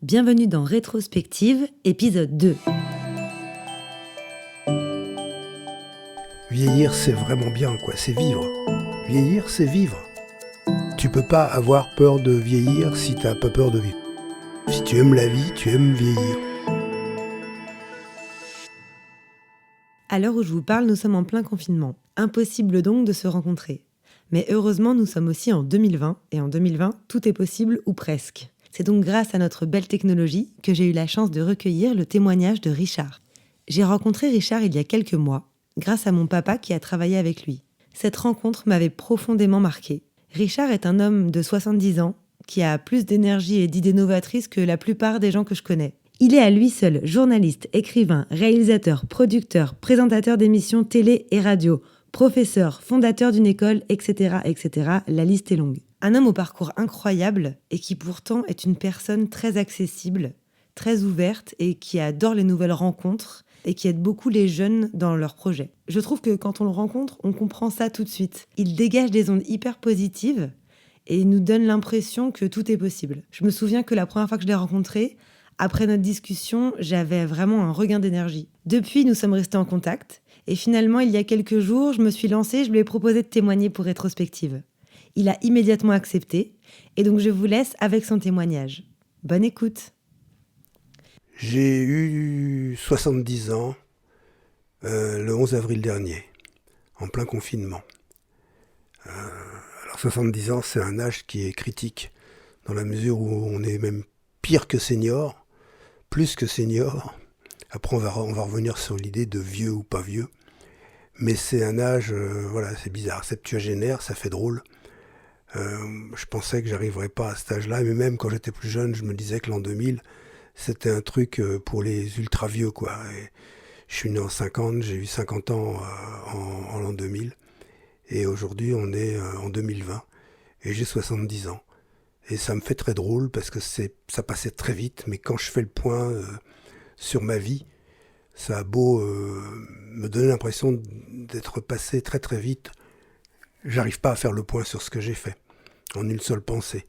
Bienvenue dans Rétrospective, épisode 2. Vieillir, c'est vraiment bien, quoi. C'est vivre. Vieillir, c'est vivre. Tu peux pas avoir peur de vieillir si t'as pas peur de vivre. Si tu aimes la vie, tu aimes vieillir. À l'heure où je vous parle, nous sommes en plein confinement. Impossible donc de se rencontrer. Mais heureusement, nous sommes aussi en 2020, et en 2020, tout est possible ou presque. C'est donc grâce à notre belle technologie que j'ai eu la chance de recueillir le témoignage de Richard. J'ai rencontré Richard il y a quelques mois, grâce à mon papa qui a travaillé avec lui. Cette rencontre m'avait profondément marquée. Richard est un homme de 70 ans qui a plus d'énergie et d'idées novatrices que la plupart des gens que je connais. Il est à lui seul journaliste, écrivain, réalisateur, producteur, présentateur d'émissions télé et radio, professeur, fondateur d'une école, etc., etc. La liste est longue. Un homme au parcours incroyable et qui pourtant est une personne très accessible, très ouverte et qui adore les nouvelles rencontres et qui aide beaucoup les jeunes dans leurs projets. Je trouve que quand on le rencontre, on comprend ça tout de suite. Il dégage des ondes hyper positives et nous donne l'impression que tout est possible. Je me souviens que la première fois que je l'ai rencontré, après notre discussion, j'avais vraiment un regain d'énergie. Depuis, nous sommes restés en contact et finalement, il y a quelques jours, je me suis lancée, je lui ai proposé de témoigner pour Rétrospective. Il a immédiatement accepté et donc je vous laisse avec son témoignage. Bonne écoute. J'ai eu 70 ans le 11 avril dernier, en plein confinement. Alors 70 ans, c'est un âge qui est critique, dans la mesure où on est même pire que senior, plus que senior. Après, on va revenir sur l'idée de vieux ou pas vieux. Mais c'est un âge, c'est bizarre, septuagénaire, ça fait drôle. Je pensais que j'arriverais pas à cet âge-là, mais même quand j'étais plus jeune, je me disais que l'an 2000, c'était un truc pour les ultra vieux, quoi. Et je suis né en 50, j'ai eu 50 ans en l'an 2000, et aujourd'hui on est en 2020, et j'ai 70 ans. Et ça me fait très drôle parce que ça passait très vite, mais quand je fais le point sur ma vie, ça a beau me donner l'impression d'être passé très très vite, j'arrive pas à faire le point sur ce que j'ai fait, en une seule pensée.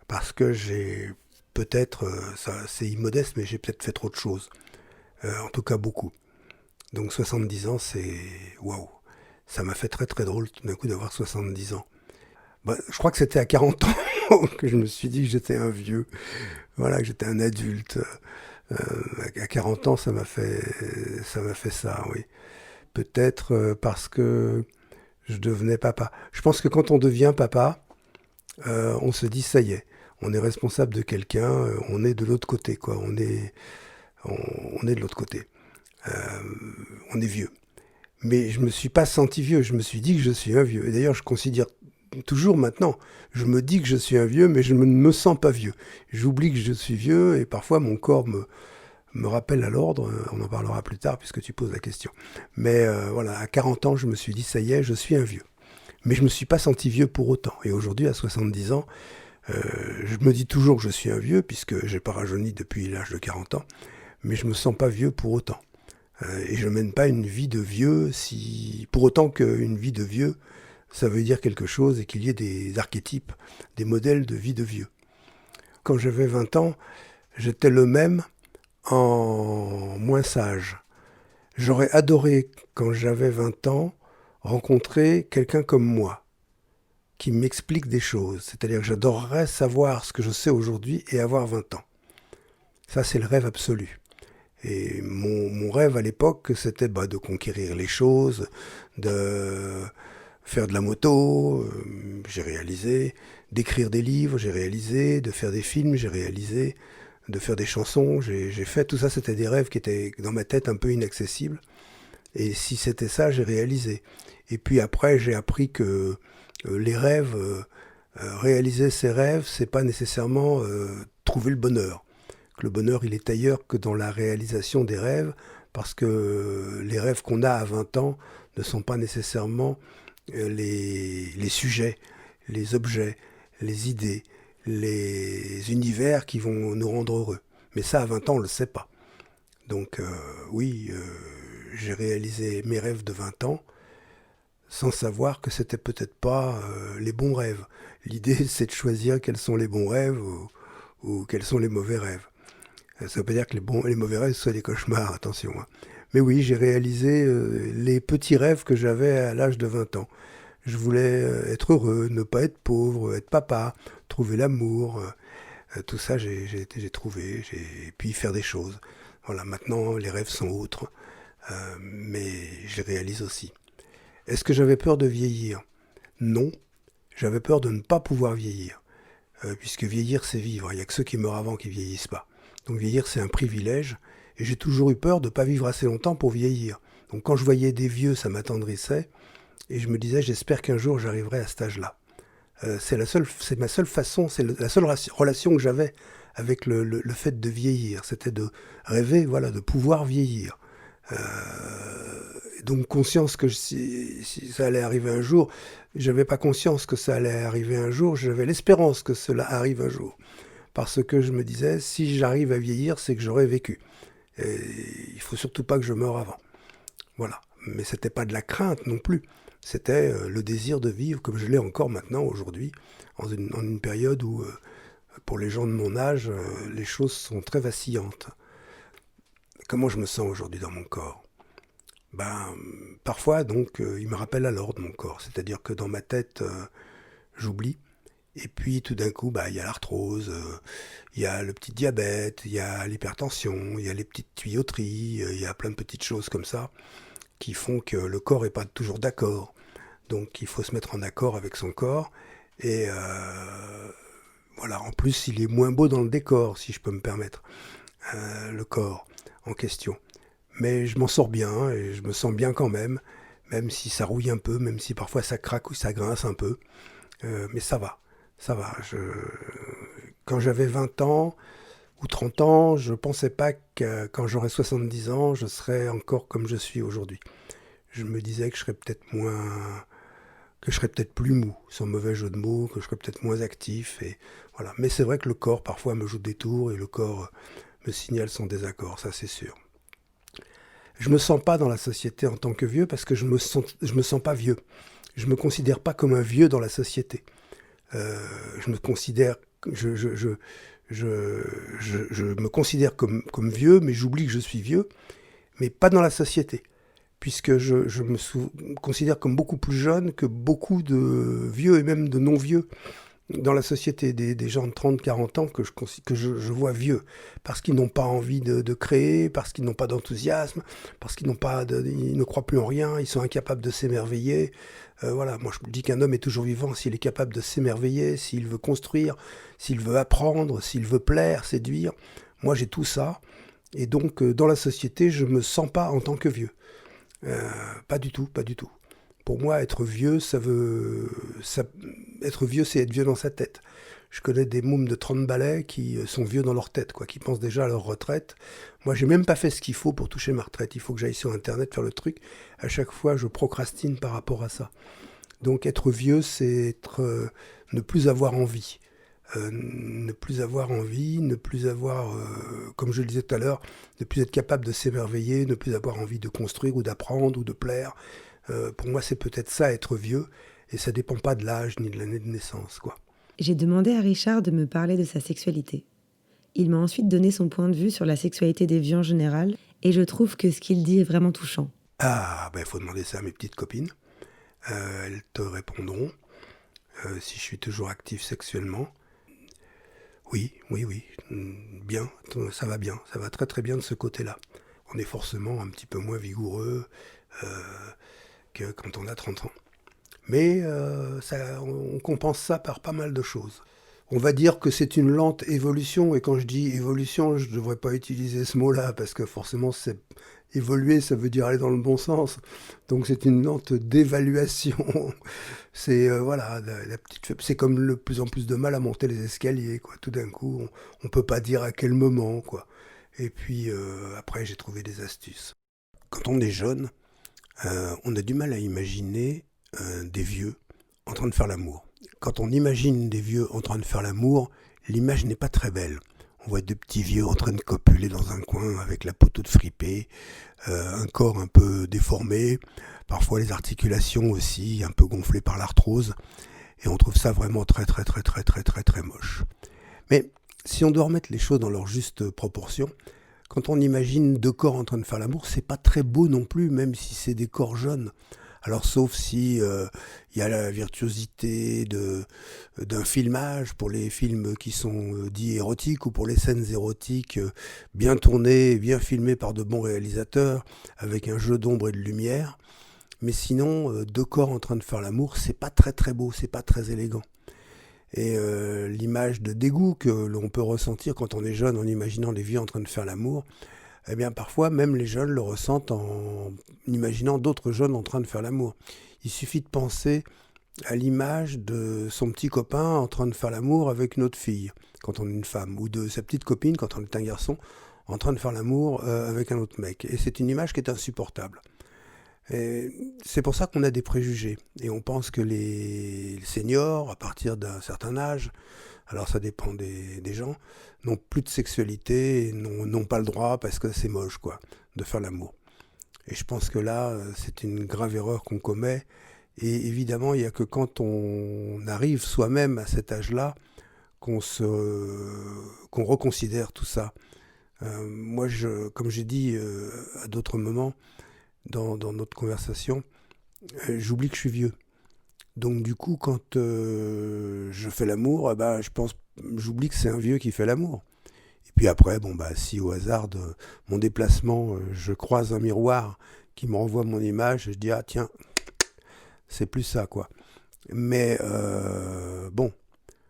Parce que j'ai peut-être, c'est immodeste, mais j'ai peut-être fait trop de choses. En tout cas, beaucoup. Donc 70 ans, c'est... Waouh. Ça m'a fait très très drôle tout d'un coup d'avoir 70 ans. Je crois que c'était à 40 ans que je me suis dit que j'étais un vieux. Voilà, que j'étais un adulte. À 40 ans, ça m'a fait ça, oui. Peut-être parce que je devenais papa. Je pense que quand on devient papa, on se dit ça y est, on est responsable de quelqu'un, on est de l'autre côté, quoi. On est de l'autre côté. On est vieux. Mais je me suis pas senti vieux, je me suis dit que je suis un vieux. Et d'ailleurs, je considère toujours maintenant, je me dis que je suis un vieux, mais je ne me sens pas vieux. J'oublie que je suis vieux et parfois mon corps me rappelle à l'ordre. On en parlera plus tard puisque tu poses la question. Mais à 40 ans, je me suis dit ça y est, je suis un vieux. Mais je ne me suis pas senti vieux pour autant. Et aujourd'hui, à 70 ans, je me dis toujours que je suis un vieux, puisque je n'ai pas rajeuni depuis l'âge de 40 ans, mais je ne me sens pas vieux pour autant. Et je ne mène pas une vie de vieux, pour autant qu'une vie de vieux, ça veut dire quelque chose et qu'il y ait des archétypes, des modèles de vie de vieux. Quand j'avais 20 ans, j'étais le même en moins sage. J'aurais adoré, quand j'avais 20 ans, rencontrer quelqu'un comme moi, qui m'explique des choses. C'est-à-dire que j'adorerais savoir ce que je sais aujourd'hui et avoir 20 ans. Ça, c'est le rêve absolu. Et mon rêve à l'époque, c'était de conquérir les choses, de faire de la moto, j'ai réalisé, d'écrire des livres, j'ai réalisé, de faire des films, j'ai réalisé, de faire des chansons, j'ai fait. Tout ça, c'était des rêves qui étaient dans ma tête un peu inaccessibles. Et si c'était ça, j'ai réalisé. Et puis après, j'ai appris que les rêves, réaliser ses rêves, c'est pas nécessairement trouver le bonheur. Que le bonheur, il est ailleurs que dans la réalisation des rêves, parce que les rêves qu'on a à 20 ans ne sont pas nécessairement les sujets, les objets, les idées, les univers qui vont nous rendre heureux. Mais ça, à 20 ans, on ne le sait pas. Donc j'ai réalisé mes rêves de 20 ans sans savoir que c'était peut-être pas les bons rêves. L'idée, c'est de choisir quels sont les bons rêves ou quels sont les mauvais rêves. Ça ne veut pas dire que les mauvais rêves soient des cauchemars, attention. Hein. Mais oui, j'ai réalisé les petits rêves que j'avais à l'âge de 20 ans. Je voulais être heureux, ne pas être pauvre, être papa, trouver l'amour. Tout ça, j'ai trouvé, et puis faire des choses. Voilà, maintenant, les rêves sont autres, mais je les réalise aussi. Est-ce que j'avais peur de vieillir ? Non, j'avais peur de ne pas pouvoir vieillir. Puisque vieillir, c'est vivre. Il n'y a que ceux qui meurent avant qui ne vieillissent pas. Donc vieillir, c'est un privilège. Et j'ai toujours eu peur de ne pas vivre assez longtemps pour vieillir. Donc quand je voyais des vieux, ça m'attendrissait. Et je me disais, j'espère qu'un jour, j'arriverai à cet âge-là. C'est ma seule façon, c'est la seule relation que j'avais avec le fait de vieillir. C'était de rêver, voilà, de pouvoir vieillir. Donc conscience que si ça allait arriver un jour, j'avais pas conscience que ça allait arriver un jour, j'avais l'espérance que cela arrive un jour. Parce que je me disais, si j'arrive à vieillir, c'est que j'aurais vécu. Et il faut surtout pas que je meure avant. Voilà. Mais c'était pas de la crainte non plus. C'était le désir de vivre comme je l'ai encore maintenant, aujourd'hui, en une période où, pour les gens de mon âge, les choses sont très vacillantes. Comment je me sens aujourd'hui dans mon corps ? Parfois, donc, il me rappelle à l'ordre, mon corps. C'est-à-dire que dans ma tête, j'oublie. Et puis, tout d'un coup, il y a l'arthrose, il y a le petit diabète, il y a l'hypertension, il y a les petites tuyauteries, il y a plein de petites choses comme ça qui font que le corps n'est pas toujours d'accord. Donc, il faut se mettre en accord avec son corps. Et voilà, en plus, il est moins beau dans le décor, si je peux me permettre, le corps en question. Mais je m'en sors bien et je me sens bien quand même si ça rouille un peu, même si parfois ça craque ou ça grince un peu. Mais ça va. Quand j'avais 20 ans ou 30 ans, je ne pensais pas que quand j'aurais 70 ans, je serais encore comme je suis aujourd'hui. Je me disais que je serais peut-être plus mou, sans mauvais jeu de mots, que je serais peut-être moins actif. Et voilà. Mais c'est vrai que le corps parfois me joue des tours et le corps me signale son désaccord, ça c'est sûr. Je me sens pas dans la société en tant que vieux parce que je me sens pas vieux. Je me considère pas comme un vieux dans la société. Je me considère comme vieux, mais j'oublie que je suis vieux, mais pas dans la société, puisque je me considère comme beaucoup plus jeune que beaucoup de vieux et même de non-vieux dans la société, des gens de 30-40 ans que je vois vieux, parce qu'ils n'ont pas envie de créer, parce qu'ils n'ont pas d'enthousiasme, parce qu'ils ne croient plus en rien, ils sont incapables de s'émerveiller. Voilà, moi je dis qu'un homme est toujours vivant s'il est capable de s'émerveiller, s'il veut construire, s'il veut apprendre, s'il veut plaire, séduire. Moi j'ai tout ça, et donc dans la société je me sens pas en tant que vieux. Pas du tout. Pour moi, être vieux, être vieux, c'est être vieux dans sa tête. Je connais des mômes de 30 balais qui sont vieux dans leur tête, qui pensent déjà à leur retraite. Moi, j'ai même pas fait ce qu'il faut pour toucher ma retraite. Il faut que j'aille sur Internet faire le truc. À chaque fois, je procrastine par rapport à ça. Donc, être vieux, c'est ne plus avoir envie. Ne plus avoir, comme je le disais tout à l'heure, ne plus être capable de s'émerveiller, ne plus avoir envie de construire ou d'apprendre ou de plaire. Pour moi, c'est peut-être ça, être vieux, et ça dépend pas de l'âge ni de l'année de naissance, J'ai demandé à Richard de me parler de sa sexualité. Il m'a ensuite donné son point de vue sur la sexualité des vieux en général, et je trouve que ce qu'il dit est vraiment touchant. Il faut demander ça à mes petites copines. Elles te répondront si je suis toujours actif sexuellement. Oui, bien, ça va bien, ça va très très bien de ce côté-là. On est forcément un petit peu moins vigoureux que quand on a 30 ans. Mais on compense ça par pas mal de choses. On va dire que c'est une lente évolution, et quand je dis évolution, je ne devrais pas utiliser ce mot-là, parce que forcément, évoluer, ça veut dire aller dans le bon sens. Donc c'est une lente dévaluation. C'est c'est comme de plus en plus de mal à monter les escaliers, Tout d'un coup, on peut pas dire à quel moment, Et puis après, j'ai trouvé des astuces. Quand on est jeune, on a du mal à imaginer des vieux en train de faire l'amour. Quand on imagine des vieux en train de faire l'amour, l'image n'est pas très belle. On voit deux petits vieux en train de copuler dans un coin avec la peau toute fripée, un corps un peu déformé, parfois les articulations aussi un peu gonflées par l'arthrose, et on trouve ça vraiment très très très très très très très moche. Mais si on doit remettre les choses dans leur juste proportion, quand on imagine deux corps en train de faire l'amour, c'est pas très beau non plus, même si c'est des corps jeunes. Alors sauf si y a la virtuosité d'un filmage pour les films qui sont dits érotiques ou pour les scènes érotiques bien tournées, bien filmées par de bons réalisateurs avec un jeu d'ombre et de lumière. Mais sinon, deux corps en train de faire l'amour, c'est pas très très beau, c'est pas très élégant. Et l'image de dégoût que l'on peut ressentir quand on est jeune en imaginant les vieux en train de faire l'amour, eh bien parfois même les jeunes le ressentent en imaginant d'autres jeunes en train de faire l'amour. Il suffit de penser à l'image de son petit copain en train de faire l'amour avec une autre fille quand on est une femme, ou de sa petite copine quand on est un garçon en train de faire l'amour avec un autre mec. Et c'est une image qui est insupportable. Et c'est pour ça qu'on a des préjugés. Et on pense que les seniors, à partir d'un certain âge, alors ça dépend des gens, n'ont plus de sexualité, et n'ont pas le droit, parce que c'est moche, quoi, de faire l'amour. Et je pense que là, c'est une grave erreur qu'on commet. Et évidemment, il n'y a que quand on arrive soi-même à cet âge-là qu'on reconsidère tout ça. Moi, comme j'ai dit à d'autres moments, dans notre conversation, j'oublie que je suis vieux. Donc du coup, quand je fais l'amour, j'oublie que c'est un vieux qui fait l'amour. Et puis après, si au hasard de mon déplacement, je croise un miroir qui me renvoie mon image, je dis ah tiens, c'est plus ça quoi. Mais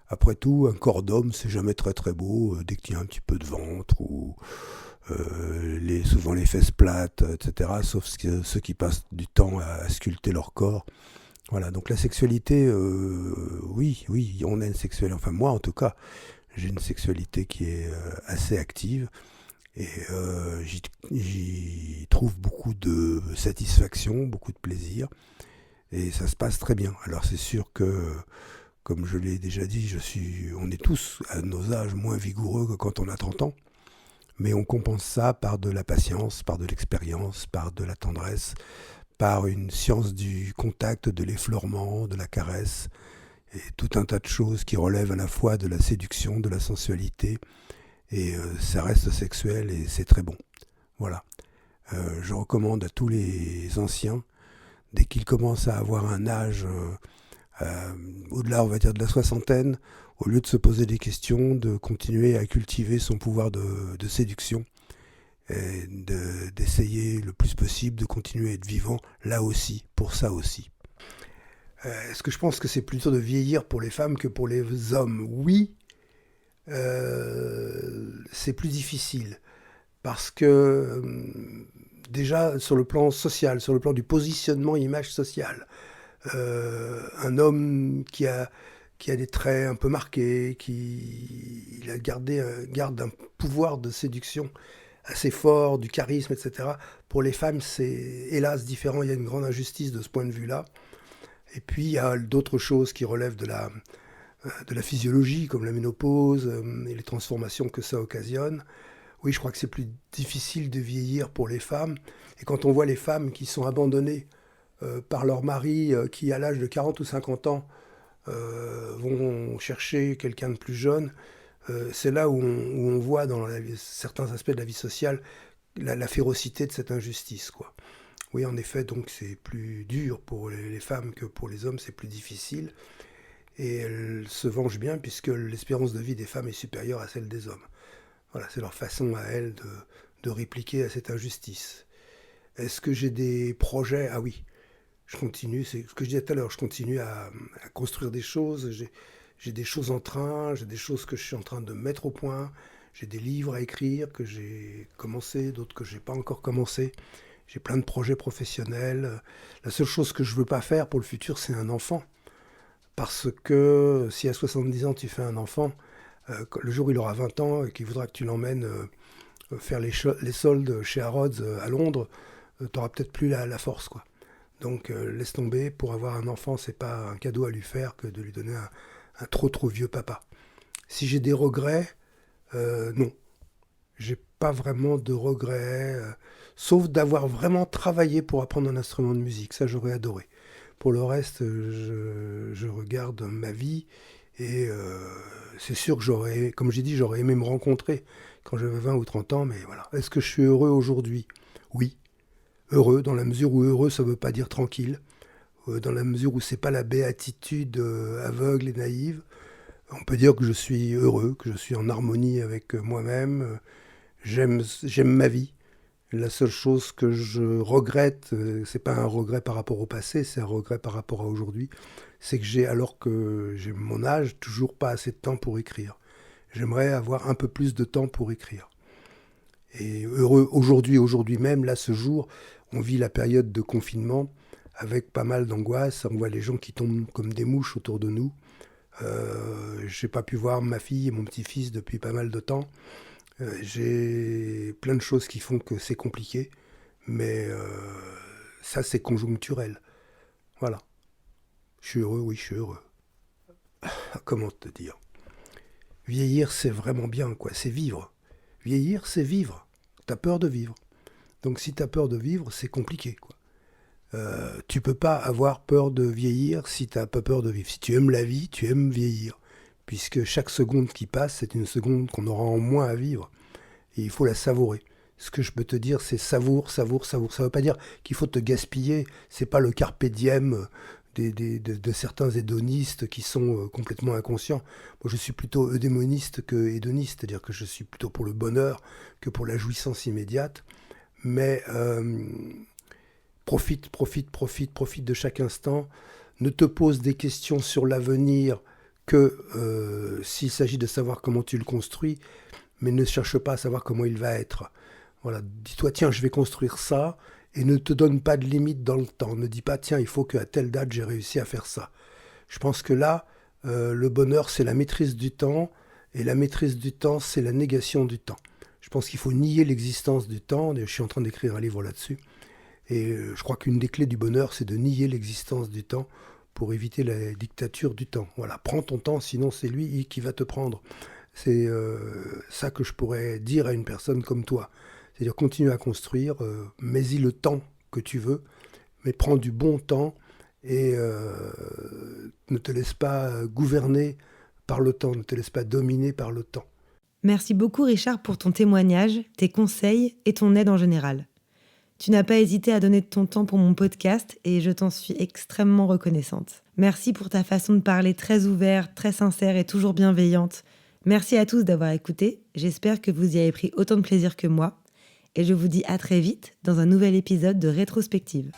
après tout, un corps d'homme, c'est jamais très très beau dès qu'il y a un petit peu de ventre ou souvent les fesses plates, etc. Sauf ceux qui passent du temps à sculpter leur corps. Voilà, donc la sexualité, oui, on a une sexualité, enfin moi en tout cas, j'ai une sexualité qui est assez active et j'y trouve beaucoup de satisfaction, beaucoup de plaisir et ça se passe très bien. Alors c'est sûr que, comme je l'ai déjà dit, on est tous à nos âges moins vigoureux que quand on a 30 ans. Mais on compense ça par de la patience, par de l'expérience, par de la tendresse, par une science du contact, de l'effleurement, de la caresse, et tout un tas de choses qui relèvent à la fois de la séduction, de la sensualité, et ça reste sexuel et c'est très bon. Voilà. Je recommande à tous les anciens, dès qu'ils commencent à avoir un âge au-delà, on va dire, de la soixantaine, au lieu de se poser des questions, de continuer à cultiver son pouvoir de séduction, et d'essayer le plus possible de continuer à être vivant là aussi, pour ça aussi. Est-ce que je pense que c'est plutôt de vieillir pour les femmes que pour les hommes ? Oui, c'est plus difficile, parce que déjà sur le plan social, sur le plan du positionnement image sociale, un homme qui a des traits un peu marqués, qui garde un pouvoir de séduction assez fort, du charisme, etc. Pour les femmes, c'est hélas différent, il y a une grande injustice de ce point de vue-là. Et puis il y a d'autres choses qui relèvent de la physiologie, comme la ménopause et les transformations que ça occasionne. Oui, je crois que c'est plus difficile de vieillir pour les femmes. Et quand on voit les femmes qui sont abandonnées par leur mari qui, à l'âge de 40 ou 50 ans, vont chercher quelqu'un de plus jeune, c'est là où on voit dans certains aspects de la vie sociale la férocité de cette injustice, quoi. Oui, en effet, donc c'est plus dur pour les femmes que pour les hommes, c'est plus difficile. Et elles se vengent bien puisque l'espérance de vie des femmes est supérieure à celle des hommes. Voilà, c'est leur façon à elles de répliquer à cette injustice. Est-ce que j'ai des projets ? Ah oui. Je continue, c'est ce que je disais tout à l'heure, je continue à construire des choses, j'ai des choses en train, j'ai des choses que je suis en train de mettre au point, j'ai des livres à écrire que j'ai commencé, d'autres que je n'ai pas encore commencé, j'ai plein de projets professionnels. La seule chose que je ne veux pas faire pour le futur, c'est un enfant. Parce que si à 70 ans tu fais un enfant, le jour où il aura 20 ans et qu'il voudra que tu l'emmènes faire les soldes chez Harrods à Londres, tu n'auras peut-être plus la force, quoi. Donc laisse tomber, pour avoir un enfant, c'est pas un cadeau à lui faire que de lui donner un trop vieux papa. Si j'ai des regrets, non. J'ai pas vraiment de regrets, sauf d'avoir vraiment travaillé pour apprendre un instrument de musique. Ça, j'aurais adoré. Pour le reste, je regarde ma vie Et c'est sûr que comme j'ai dit, j'aurais aimé me rencontrer quand j'avais 20 ou 30 ans, mais voilà. Est-ce que je suis heureux aujourd'hui ? Oui. Heureux, dans la mesure où heureux, ça ne veut pas dire tranquille. Dans la mesure où c'est pas la béatitude aveugle et naïve. On peut dire que je suis heureux, que je suis en harmonie avec moi-même. J'aime ma vie. La seule chose que je regrette, c'est pas un regret par rapport au passé, c'est un regret par rapport à aujourd'hui, c'est que alors que j'ai mon âge, toujours pas assez de temps pour écrire. J'aimerais avoir un peu plus de temps pour écrire. Et heureux aujourd'hui même, là, ce jour, on vit la période de confinement avec pas mal d'angoisse. On voit les gens qui tombent comme des mouches autour de nous. J'ai pas pu voir ma fille et mon petit-fils depuis pas mal de temps. J'ai plein de choses qui font que c'est compliqué, mais ça, c'est conjoncturel. Voilà. Je suis heureux, oui, je suis heureux. Comment te dire ? Vieillir, c'est vraiment bien, quoi. C'est vivre. Vieillir, c'est vivre. T'as peur de vivre. Donc si t'as peur de vivre, c'est compliqué, quoi. Tu peux pas avoir peur de vieillir si t'as pas peur de vivre. Si tu aimes la vie, tu aimes vieillir. Puisque chaque seconde qui passe, c'est une seconde qu'on aura en moins à vivre. Et il faut la savourer. Ce que je peux te dire, c'est savoure. Ça veut pas dire qu'il faut te gaspiller. C'est pas le carpe diem de certains hédonistes qui sont complètement inconscients. Moi, je suis plutôt eudémoniste que hédoniste. C'est-à-dire que je suis plutôt pour le bonheur que pour la jouissance immédiate. Mais profite de chaque instant. Ne te pose des questions sur l'avenir que s'il s'agit de savoir comment tu le construis, mais ne cherche pas à savoir comment il va être. Voilà, dis-toi, tiens, je vais construire ça, et ne te donne pas de limite dans le temps. Ne dis pas, tiens, il faut qu'à telle date, j'ai réussi à faire ça. Je pense que là, le bonheur, c'est la maîtrise du temps, et la maîtrise du temps, c'est la négation du temps. Je pense qu'il faut nier l'existence du temps, et je suis en train d'écrire un livre là-dessus, et je crois qu'une des clés du bonheur, c'est de nier l'existence du temps pour éviter la dictature du temps. Voilà, prends ton temps, sinon c'est lui qui va te prendre. C'est ça que je pourrais dire à une personne comme toi. C'est-à-dire continue à construire, mets-y le temps que tu veux, mais prends du bon temps et ne te laisse pas gouverner par le temps, ne te laisse pas dominer par le temps. Merci beaucoup Richard pour ton témoignage, tes conseils et ton aide en général. Tu n'as pas hésité à donner de ton temps pour mon podcast et je t'en suis extrêmement reconnaissante. Merci pour ta façon de parler très ouverte, très sincère et toujours bienveillante. Merci à tous d'avoir écouté, j'espère que vous y avez pris autant de plaisir que moi et je vous dis à très vite dans un nouvel épisode de Rétrospective.